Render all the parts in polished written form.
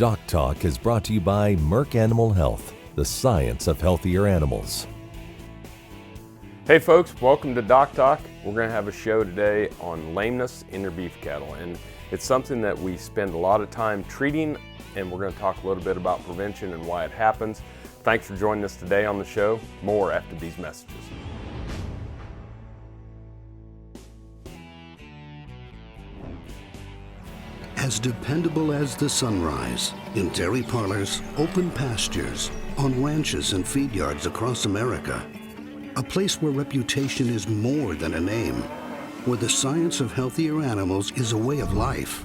DocTalk is brought to you by Merck Animal Health, the science of healthier animals. Hey folks, welcome to DocTalk. We're going to have a show today on lameness in your beef cattle, and it's something that we spend a lot of time treating, and we're going to talk a little bit about prevention and why it happens. Thanks for joining us today on the show. More after these messages. As dependable as the sunrise, in dairy parlors, open pastures, on ranches and feed yards across America. A place where reputation is more than a name, where the science of healthier animals is a way of life.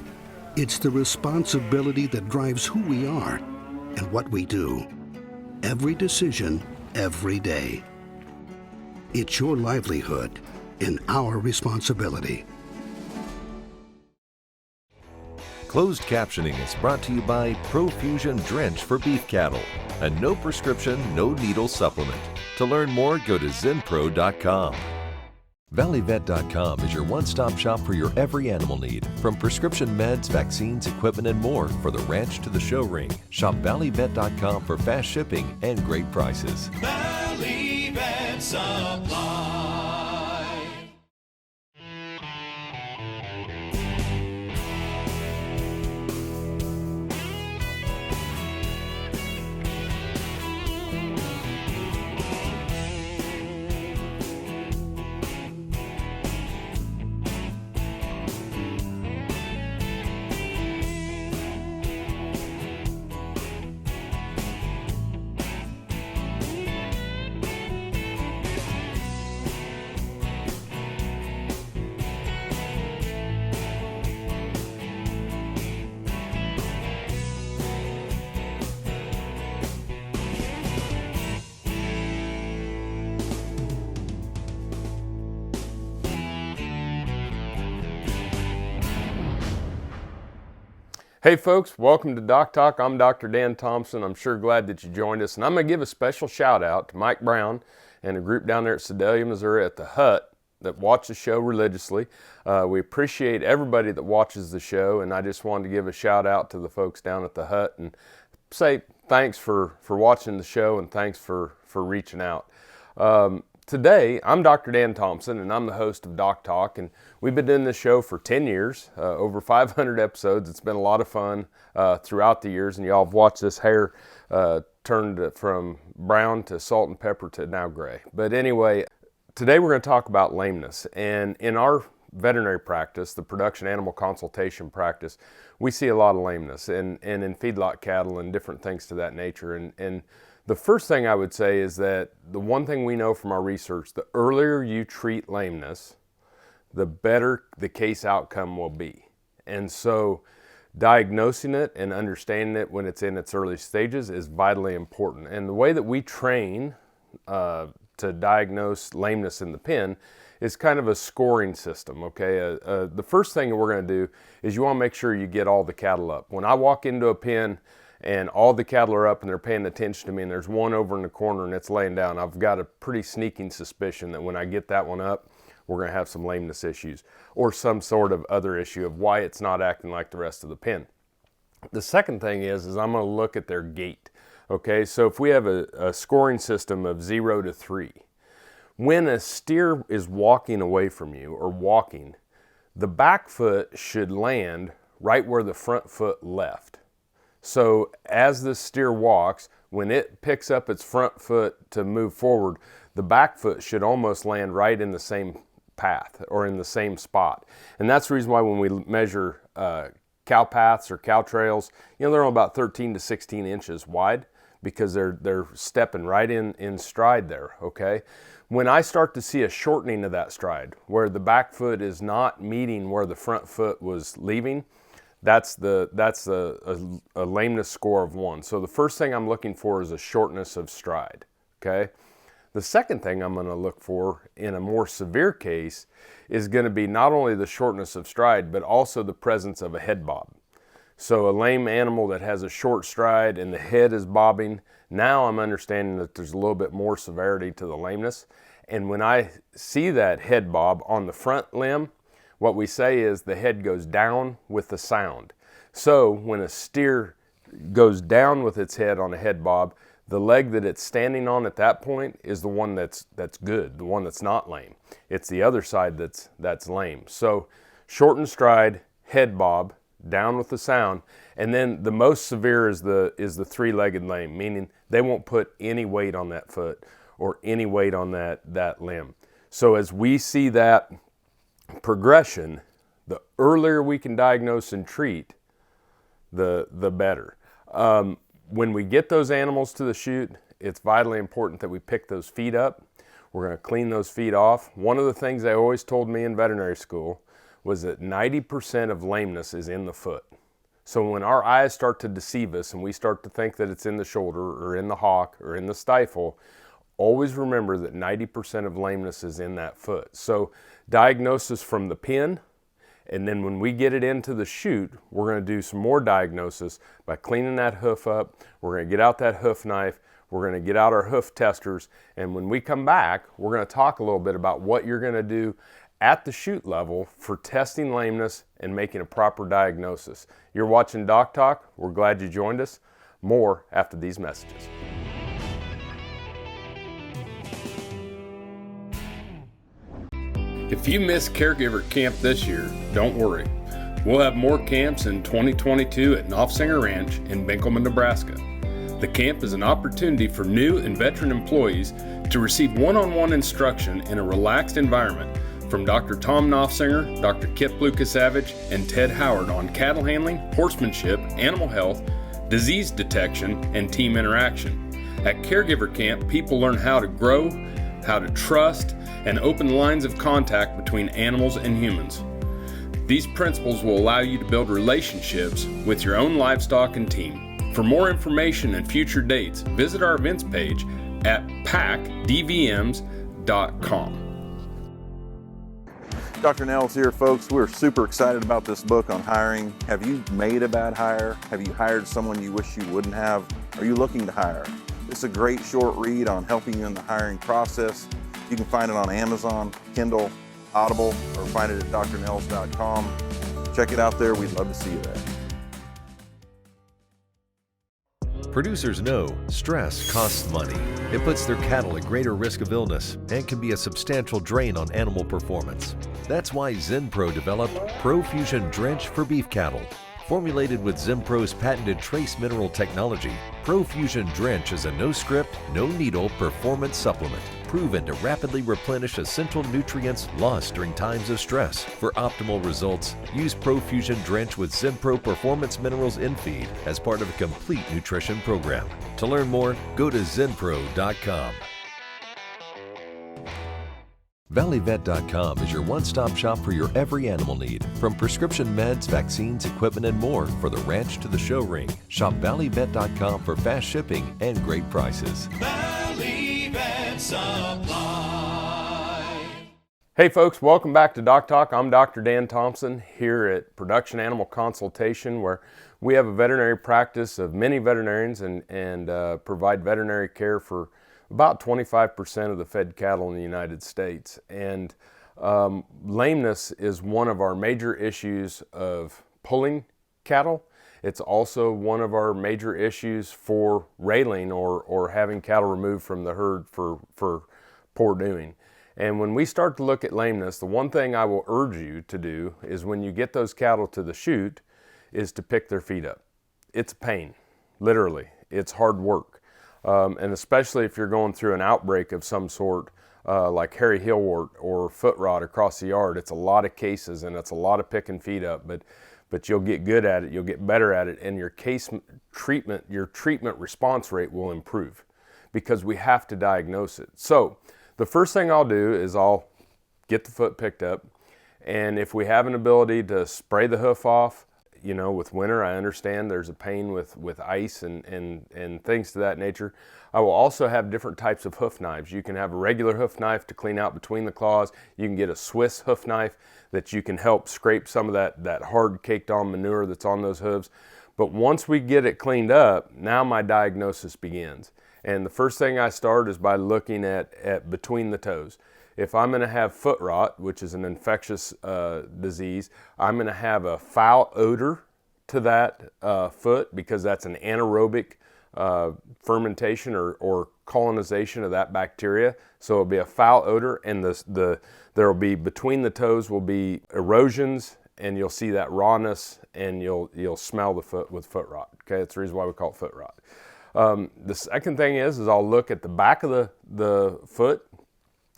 It's the responsibility that drives who we are and what we do. Every decision, every day. It's your livelihood and our responsibility. Closed captioning is brought to you by Profusion Drench for beef cattle, a no prescription, no needle supplement. To learn more, go to zenpro.com. ValleyVet.com is your one-stop shop for your every animal need, from prescription meds, vaccines, equipment, and more for the ranch to the show ring. Shop ValleyVet.com for fast shipping and great prices. Valley Vet Supply. Hey folks, welcome to DocTalk. I'm Dr. Dan Thomson. I'm sure glad that you joined us. And I'm going to give a special shout out to Mike Brown and a group down there at Sedalia, Missouri at the Hut that watch the show religiously. We appreciate everybody that watches the show, and I just wanted to give a shout out to the folks down at the Hut and say thanks for watching the show and thanks for reaching out. Today, I'm Dr. Dan Thomson, and I'm the host of DocTalk, and we've been doing this show for 10 years, over 500 episodes. It's been a lot of fun throughout the years, and y'all have watched this hair turned from brown to salt and pepper to now gray. But anyway, today we're going to talk about lameness, and in our veterinary practice, the production animal consultation practice, we see a lot of lameness, and in feedlot cattle and different things to that nature. And the first thing I would say is that the one thing we know from our research, the earlier you treat lameness, the better the case outcome will be. And so diagnosing it and understanding it when it's in its early stages is vitally important. And the way that we train to diagnose lameness in the pen is kind of a scoring system, okay? The first thing that we're going to do is you want to make sure you get all the cattle up. When I walk into a pen and all the cattle are up and they're paying attention to me and there's one over in the corner and it's laying down, I've got a pretty sneaking suspicion that when I get that one up, we're going to have some lameness issues or some sort of other issue of why it's not acting like the rest of the pen. The second thing is I'm going to look at their gait. Okay, so if we have a scoring system of 0 to 3, when a steer is walking away from you or walking, the back foot should land right where the front foot left. So as the steer walks, when it picks up its front foot to move forward, the back foot should almost land right in the same path or in the same spot. And that's the reason why when we measure cow paths or cow trails, they're only about 13 to 16 inches wide because they're stepping right in stride there, okay? When I start to see a shortening of that stride, where the back foot is not meeting where the front foot was leaving, that's a lameness score of 1. So the first thing I'm looking for is a shortness of stride, okay? The second thing I'm going to look for in a more severe case is going to be not only the shortness of stride, but also the presence of a head bob. So a lame animal that has a short stride and the head is bobbing, now I'm understanding that there's a little bit more severity to the lameness. And when I see that head bob on the front limb, what we say is the head goes down with the sound. So when a steer goes down with its head on a head bob, the leg that it's standing on at that point is the one that's good, the one that's not lame. It's the other side that's lame. So shorten stride, head bob, down with the sound, and then the most severe is the three-legged lame, meaning they won't put any weight on that foot or any weight on that limb. So as we see that progression, the earlier we can diagnose and treat, the better. When we get those animals to the chute, it's vitally important that we pick those feet up. We're going to clean those feet off. One of the things they always told me in veterinary school was that 90% of lameness is in the foot. So when our eyes start to deceive us and we start to think that it's in the shoulder or in the hock or in the stifle, always remember that 90% of lameness is in that foot. So diagnosis from the pin, and then when we get it into the chute, we're going to do some more diagnosis by cleaning that hoof up. We're going to get out that hoof knife. We're going to get out our hoof testers. And when we come back, we're going to talk a little bit about what you're going to do at the chute level for testing lameness and making a proper diagnosis. You're watching DocTalk. We're glad you joined us. More after these messages. If you missed Caregiver Camp this year, don't worry. We'll have more camps in 2022 at Thomson Ranch in Benkelman, Nebraska. The camp is an opportunity for new and veteran employees to receive one-on-one instruction in a relaxed environment from Dr. Tom Knopfsinger, Dr. Kip Lucasavage, and Ted Howard on cattle handling, horsemanship, animal health, disease detection, and team interaction. At Caregiver Camp, people learn how to grow, how to trust, and open lines of contact between animals and humans. These principles will allow you to build relationships with your own livestock and team. For more information and future dates, visit our events page at packdvms.com. Dr. Nels here, folks. We're super excited about this book on hiring. Have you made a bad hire? Have you hired someone you wish you wouldn't have? Are you looking to hire? It's a great short read on helping you in the hiring process. You can find it on Amazon, Kindle, Audible, or find it at drnels.com. Check it out there. We'd love to see you there. Producers know stress costs money. It puts their cattle at greater risk of illness and can be a substantial drain on animal performance. That's why ZenPro developed ProFusion Drench for beef cattle. Formulated with ZenPro's patented trace mineral technology, ProFusion Drench is a no-script, no-needle performance supplement proven to rapidly replenish essential nutrients lost during times of stress. For optimal results, use ProFusion Drench with ZenPro Performance Minerals in feed as part of a complete nutrition program. To learn more, go to zenpro.com. ValleyVet.com is your one-stop shop for your every animal need. From prescription meds, vaccines, equipment, and more for the ranch to the show ring. Shop ValleyVet.com for fast shipping and great prices. Valley Vet Supply. Hey folks, welcome back to DocTalk. I'm Dr. Dan Thomson here at Production Animal Consultation, where we have a veterinary practice of many veterinarians and provide veterinary care for about 25% of the fed cattle in the United States. And lameness is one of our major issues of pulling cattle. It's also one of our major issues for railing or having cattle removed from the herd for poor doing. And when we start to look at lameness, the one thing I will urge you to do is when you get those cattle to the chute is to pick their feet up. It's a pain, literally. It's hard work. And especially if you're going through an outbreak of some sort, like hairy heelwort or foot rot across the yard, it's a lot of cases and it's a lot of picking feet up, but you'll get good at it, you'll get better at it, and your treatment response rate will improve because we have to diagnose it. So the first thing I'll do is I'll get the foot picked up, and if we have an ability to spray the hoof off, you know, with winter, I understand there's a pain with ice and things to that nature. I will also have different types of hoof knives. You can have a regular hoof knife to clean out between the claws. You can get a Swiss hoof knife that you can help scrape some of that hard caked on manure that's on those hooves. But once we get it cleaned up, now my diagnosis begins. And the first thing I start is by looking at between the toes. If I'm going to have foot rot, which is an infectious disease, I'm going to have a foul odor to that foot because that's an anaerobic fermentation or colonization of that bacteria. So it'll be a foul odor, and there will be, between the toes will be erosions, and you'll see that rawness, and you'll smell the foot with foot rot. Okay, that's the reason why we call it foot rot. The second thing is I'll look at the back of the foot,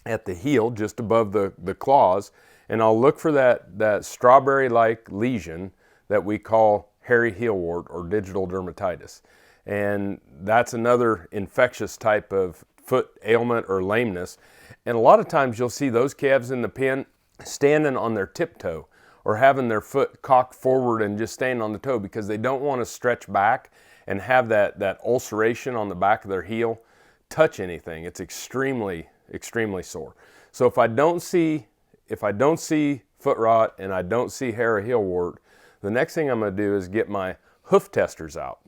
at the heel, just above the claws, and I'll look for that strawberry-like lesion that we call hairy heel wart or digital dermatitis. And that's another infectious type of foot ailment or lameness. And a lot of times you'll see those calves in the pen standing on their tiptoe or having their foot cocked forward and just staying on the toe because they don't want to stretch back and have that ulceration on the back of their heel touch anything. It's extremely sore. So if I don't see foot rot and I don't see hair or heel wart, the next thing I'm going to do is get my hoof testers out.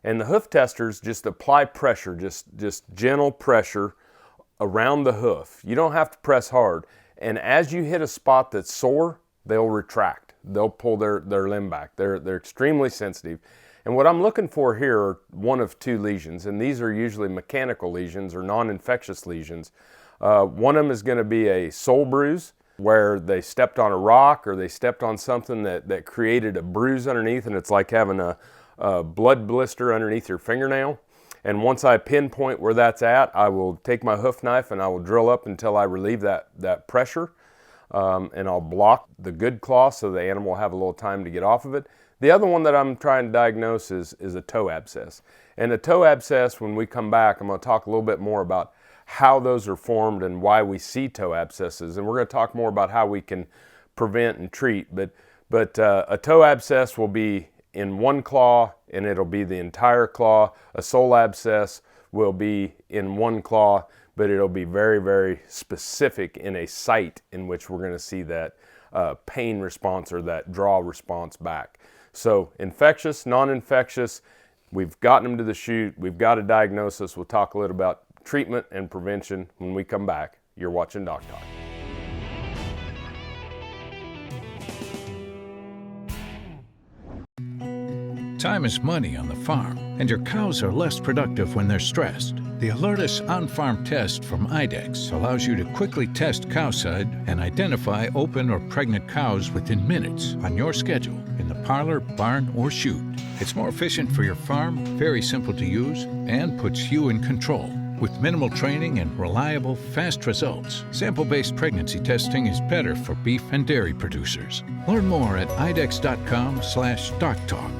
And the hoof testers just apply pressure, just gentle pressure around the hoof. You don't have to press hard. And as you hit a spot that's sore, they'll retract. They'll pull their limb back. They're extremely sensitive. And what I'm looking for here are one of two lesions, and these are usually mechanical lesions or non-infectious lesions. One of them is going to be a sole bruise, where they stepped on a rock or they stepped on something that created a bruise underneath, and it's like having a blood blister underneath your fingernail. And once I pinpoint where that's at, I will take my hoof knife and I will drill up until I relieve that pressure. And I'll block the good claw so the animal will have a little time to get off of it. The other one that I'm trying to diagnose is a toe abscess. And a toe abscess, when we come back, I'm going to talk a little bit more about how those are formed and why we see toe abscesses. And we're going to talk more about how we can prevent and treat. But a toe abscess will be in one claw and it'll be the entire claw. A sole abscess will be in one claw, but it'll be very, very specific in a site in which we're going to see that pain response or that draw response back. So infectious, non-infectious, we've gotten them to the chute, we've got a diagnosis. We'll talk a little about treatment and prevention when we come back. You're watching DocTalk. Time is money on the farm, and your cows are less productive when they're stressed. The Alertis on-farm test from IDEXX allows you to quickly test cowside and identify open or pregnant cows within minutes on your schedule in the parlor, barn, or chute. It's more efficient for your farm, very simple to use, and puts you in control. With minimal training and reliable, fast results, sample-based pregnancy testing is better for beef and dairy producers. Learn more at idexx.com/DocTalk.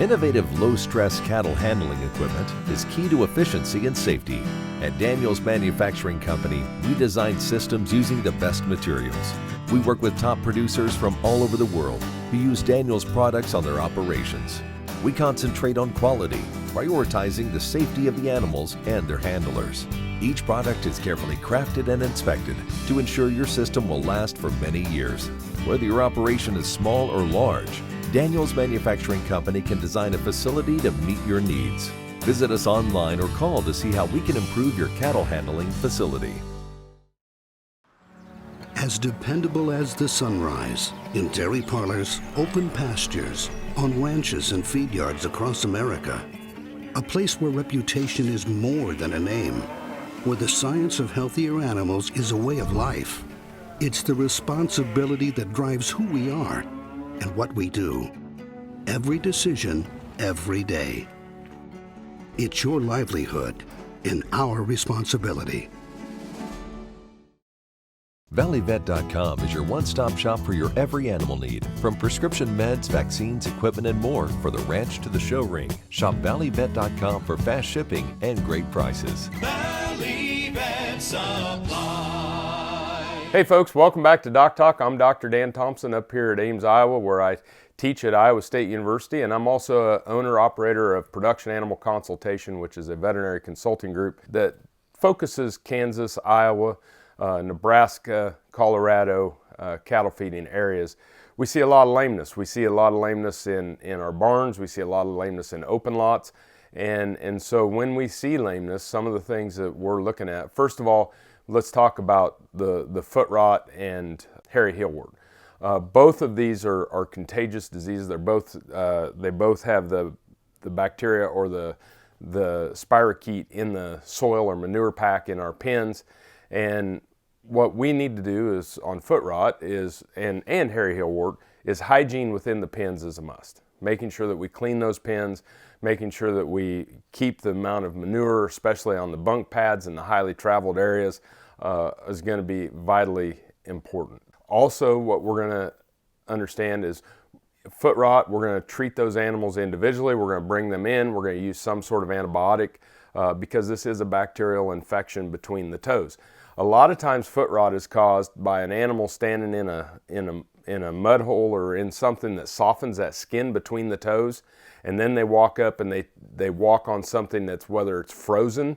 Innovative low-stress cattle handling equipment is key to efficiency and safety. At Daniels Manufacturing Company, we design systems using the best materials. We work with top producers from all over the world who use Daniels products on their operations. We concentrate on quality, prioritizing the safety of the animals and their handlers. Each product is carefully crafted and inspected to ensure your system will last for many years. Whether your operation is small or large, Daniels Manufacturing Company can design a facility to meet your needs. Visit us online or call to see how we can improve your cattle handling facility. As dependable as the sunrise, in dairy parlors, open pastures, on ranches and feed yards across America. A place where reputation is more than a name, where the science of healthier animals is a way of life. It's the responsibility that drives who we are and what we do. Every decision, every day. It's your livelihood and our responsibility. ValleyVet.com is your one-stop shop for your every animal need, from prescription meds, vaccines, equipment, and more for the ranch to the show ring. Shop ValleyVet.com for fast shipping and great prices. Valley Vet Supply. Hey folks, welcome back to DocTalk. I'm Dr. Dan Thomson up here at Ames, Iowa, where I teach at Iowa State University, and I'm also an owner-operator of Production Animal Consultation, which is a veterinary consulting group that focuses Kansas, Iowa, Nebraska, Colorado, cattle feeding areas. We see a lot of lameness. We see a lot of lameness in our barns. We see a lot of lameness in open lots. And so when we see lameness, some of the things that we're looking at, first of all, let's talk about the foot rot and hairy heel wart. Both of these are contagious diseases. They both have the bacteria or the spirochete in the soil or manure pack in our pens. And what we need to do is on foot rot and hairy heel wart is hygiene within the pens is a must. Making sure that we clean those pens, making sure that we keep the amount of manure, especially on the bunk pads and the highly traveled areas, is going to be vitally important. Also, what we're going to understand is foot rot, we're going to treat those animals individually. We're going to bring them in. We're going to use some sort of antibiotic because this is a bacterial infection between the toes. A lot of times foot rot is caused by an animal standing in a mud hole or in something that softens that skin between the toes, and then they walk up and they walk on something that's, whether it's frozen,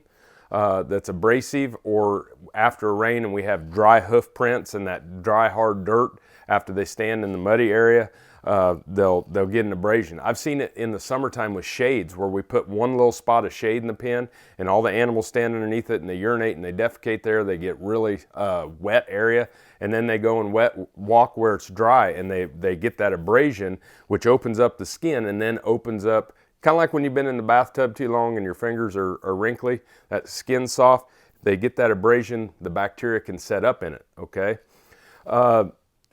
that's abrasive, or after a rain and we have dry hoof prints and that dry hard dirt after they stand in the muddy area, they'll get an abrasion. I've seen it in the summertime with shades where we put one little spot of shade in the pen and all the animals stand underneath it and they urinate and they defecate there. They get really wet area, and then they go and walk where it's dry and they get that abrasion, which opens up the skin and then opens up, kind of like when you've been in the bathtub too long and your fingers are wrinkly, that skin's soft. They get that abrasion, the bacteria can set up in it, okay?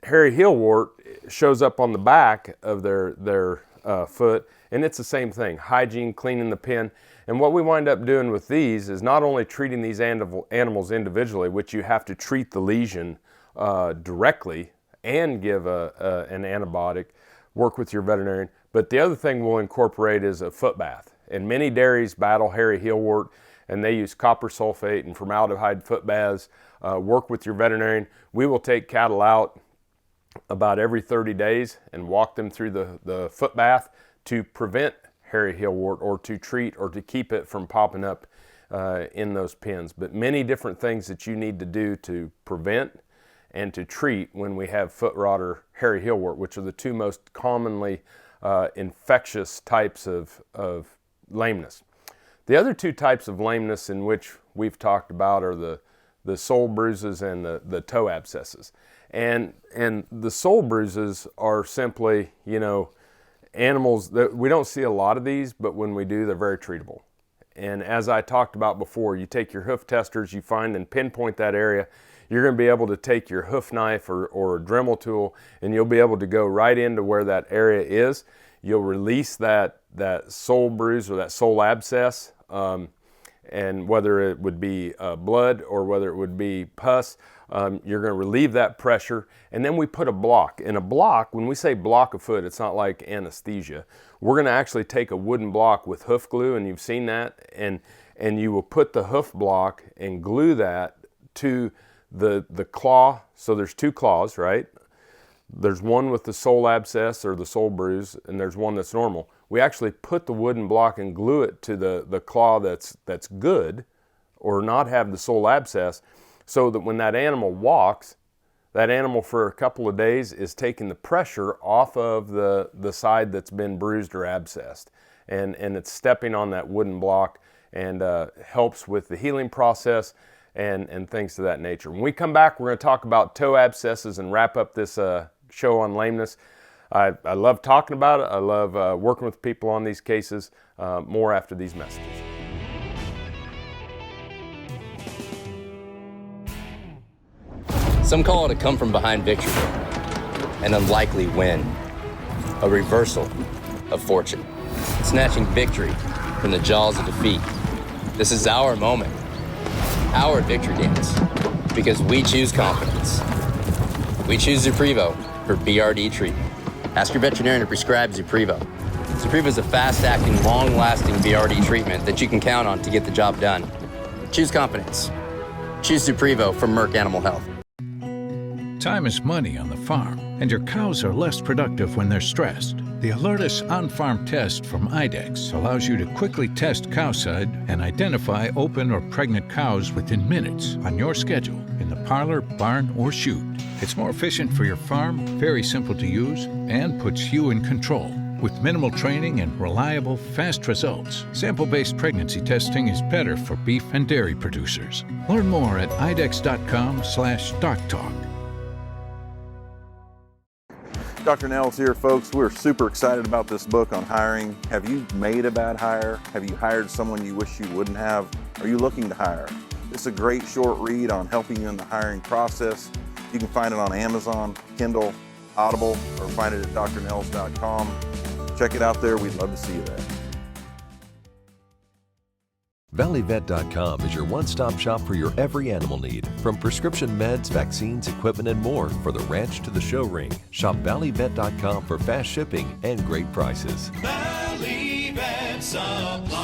Hairy heel wart shows up on the back of their foot, and it's the same thing, hygiene, cleaning the pen. And what we wind up doing with these is not only treating these animals individually, which you have to treat the lesion directly and give an antibiotic, work with your veterinarian, but the other thing we'll incorporate is a foot bath. And many dairies battle hairy heel wart, and they use copper sulfate and formaldehyde foot baths. Work with your veterinarian. We will take cattle out about every 30 days and walk them through the foot bath to prevent hairy heel wart or to treat or to keep it from popping up in those pens. But many different things that you need to do to prevent and to treat when we have foot rot or hairy heel wart, which are the two most commonly infectious types of lameness. The other two types of lameness in which we've talked about are the sole bruises and the toe abscesses. And the sole bruises are simply, animals that we don't see a lot of these, but when we do, they're very treatable. And as I talked about before, you take your hoof testers, you find and pinpoint that area. You're going to be able to take your hoof knife or a Dremel tool, and you'll be able to go right into where that area is. You'll release that sole bruise or that sole abscess, and whether it would be blood or whether it would be pus, you're going to relieve that pressure. And then we put a block. And a block, when we say block of foot, it's not like anesthesia. We're going to actually take a wooden block with hoof glue, and you've seen that, and you will put the hoof block and glue that to the claw. So there's two claws, right? There's one with the sole abscess or the sole bruise, and there's one that's normal. We actually put the wooden block and glue it to the claw that's good or not have the sole abscess, so that when that animal walks, that animal for a couple of days is taking the pressure off of the side that's been bruised or abscessed. And it's stepping on that wooden block and helps with the healing process and things to that nature. When we come back, we're going to talk about toe abscesses and wrap up this show on lameness. I love talking about it. I love working with people on these cases. More after these messages. Some call it a come from behind victory, an unlikely win, a reversal of fortune, snatching victory from the jaws of defeat. This is our moment, our victory dance, because we choose confidence. We choose Zuprevo for BRD treatment. Ask your veterinarian to prescribe Zuprevo. Zuprevo is a fast-acting, long-lasting BRD treatment that you can count on to get the job done. Choose confidence. Choose Zuprevo from Merck Animal Health. Time is money on the farm, and your cows are less productive when they're stressed. The Alertis on-farm test from IDEXX allows you to quickly test cowside and identify open or pregnant cows within minutes on your schedule in the parlor, barn, or chute. It's more efficient for your farm, very simple to use, and puts you in control. With minimal training and reliable, fast results, sample-based pregnancy testing is better for beef and dairy producers. Learn more at idexx.com/DocTalk. Dr. Nels here, folks. We're super excited about this book on hiring. Have you made a bad hire? Have you hired someone you wish you wouldn't have? Are you looking to hire? It's a great short read on helping you in the hiring process. You can find it on Amazon, Kindle, Audible, or find it at drnels.com. Check it out there. We'd love to see you there. ValleyVet.com is your one-stop shop for your every animal need, from prescription meds, vaccines, equipment, and more for the ranch to the show ring. Shop ValleyVet.com for fast shipping and great prices. Valley Vet Supply.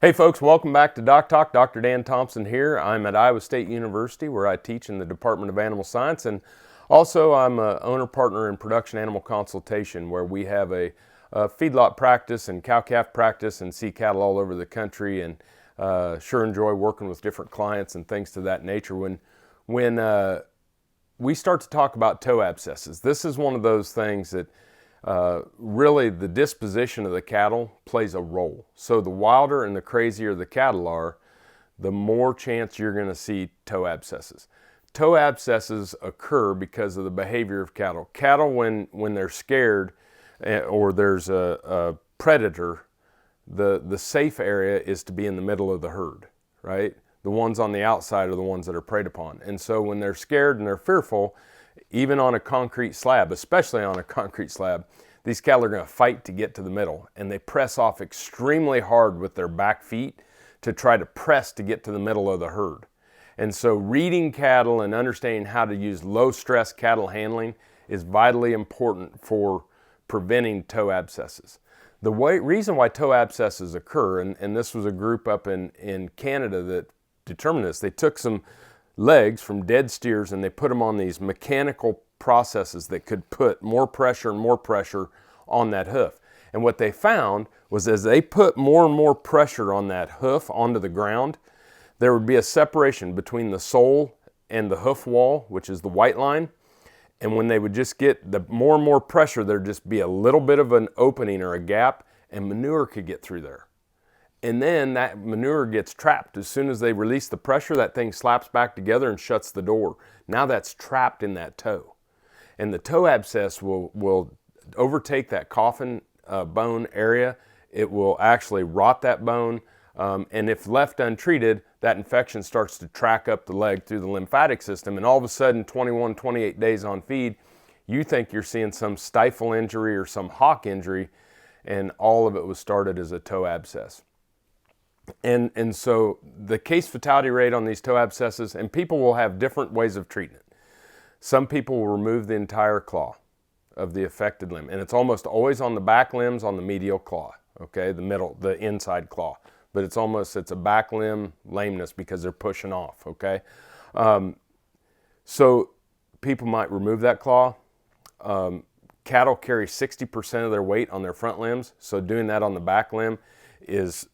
Hey folks, welcome back to DocTalk. Dr. Dan Thomson here. I'm at Iowa State University where I teach in the Department of Animal Science, and also I'm an owner partner in production animal consultation where we have a feedlot practice and cow-calf practice and see cattle all over the country, and sure enjoy working with different clients and things to that nature. When we start to talk about toe abscesses, this is one of those things that really the disposition of the cattle plays a role. So the wilder and the crazier the cattle are, the more chance you're going to see toe abscesses. Toe abscesses occur because of the behavior of cattle. Cattle, when they're scared, or there's a predator, the safe area is to be in the middle of the herd, right? The ones on the outside are the ones that are preyed upon. And so when they're scared and they're fearful, even on a concrete slab, especially on a concrete slab, these cattle are going to fight to get to the middle, and they press off extremely hard with their back feet to try to press to get to the middle of the herd. And so reading cattle and understanding how to use low stress cattle handling is vitally important for preventing toe abscesses. The reason why toe abscesses occur, and this was a group up in Canada that determined this, they took some legs from dead steers and they put them on these mechanical processes that could put more pressure and more pressure on that hoof. And what they found was as they put more and more pressure on that hoof onto the ground, there would be a separation between the sole and the hoof wall, which is the white line. And when they would just get the more and more pressure, there'd just be a little bit of an opening or a gap, and manure could get through there. And then that manure gets trapped. As soon as they release the pressure, that thing slaps back together and shuts the door. Now that's trapped in that toe. And the toe abscess will overtake that coffin bone area. It will actually rot that bone. And if left untreated, that infection starts to track up the leg through the lymphatic system, and all of a sudden 21, 28 days on feed, you think you're seeing some stifle injury or some hock injury, and all of it was started as a toe abscess. And so the case fatality rate on these toe abscesses, and people will have different ways of treating it. Some people will remove the entire claw of the affected limb, and it's almost always on the back limbs on the medial claw, okay, the inside claw. But it's a back limb lameness because they're pushing off, okay? So people might remove that claw. Cattle carry 60% of their weight on their front limbs, so doing that on the back limb is,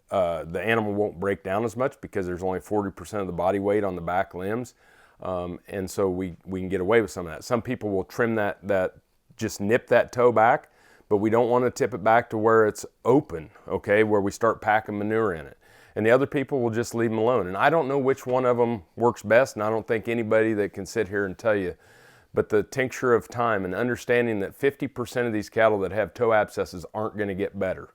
the animal won't break down as much because there's only 40% of the body weight on the back limbs, and so we can get away with some of that. Some people will trim that just nip that toe back, but we don't want to tip it back to where it's open, okay, where we start packing manure in it. And the other people will just leave them alone. And I don't know which one of them works best, and I don't think anybody that can sit here and tell you. But the tincture of time and understanding that 50% of these cattle that have toe abscesses aren't going to get better.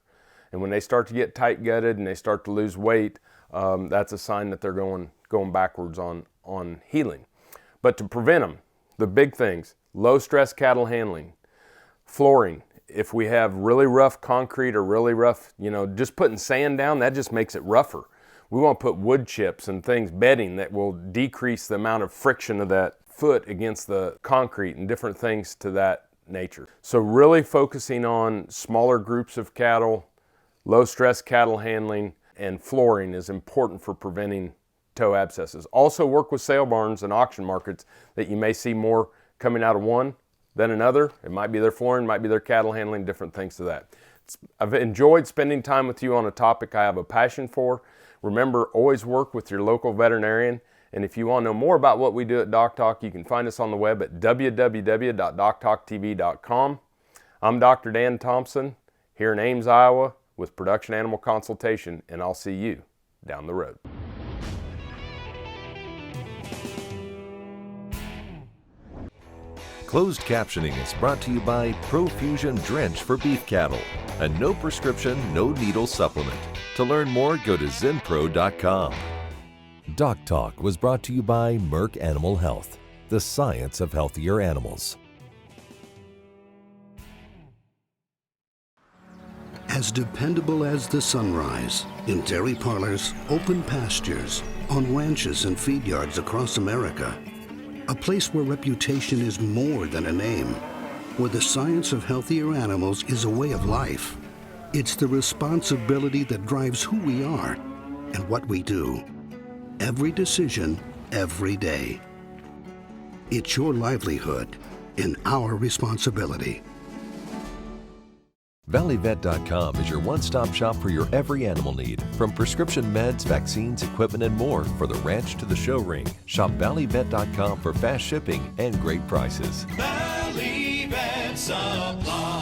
And when they start to get tight-gutted and they start to lose weight, that's a sign that they're going backwards on healing. But to prevent them, the big things, low-stress cattle handling, flooring. If we have really rough concrete or really rough, just putting sand down, that just makes it rougher. We want to put wood chips and things, bedding that will decrease the amount of friction of that foot against the concrete and different things to that nature. So really focusing on smaller groups of cattle, low stress cattle handling, and flooring is important for preventing toe abscesses. Also work with sale barns and auction markets that you may see more coming out of one than another. It might be their flooring, might be their cattle handling, different things to that. I've enjoyed spending time with you on a topic I have a passion for. Remember, always work with your local veterinarian. And if you want to know more about what we do at DocTalk, you can find us on the web at www.doctalktv.com. I'm Dr. Dan Thomson here in Ames, Iowa with Production Animal Consultation, and I'll see you down the road. Closed captioning is brought to you by Profusion Drench for beef cattle, a no prescription, no needle supplement. To learn more, go to zenpro.com. DocTalk was brought to you by Merck Animal Health, the science of healthier animals. As dependable as the sunrise, in dairy parlors, open pastures, on ranches and feed yards across America. A place where reputation is more than a name, where the science of healthier animals is a way of life. It's the responsibility that drives who we are and what we do. Every decision, every day. It's your livelihood and our responsibility. ValleyVet.com is your one-stop shop for your every animal need, from prescription meds, vaccines, equipment, and more for the ranch to the show ring. Shop ValleyVet.com for fast shipping and great prices. Valley Vet Supply.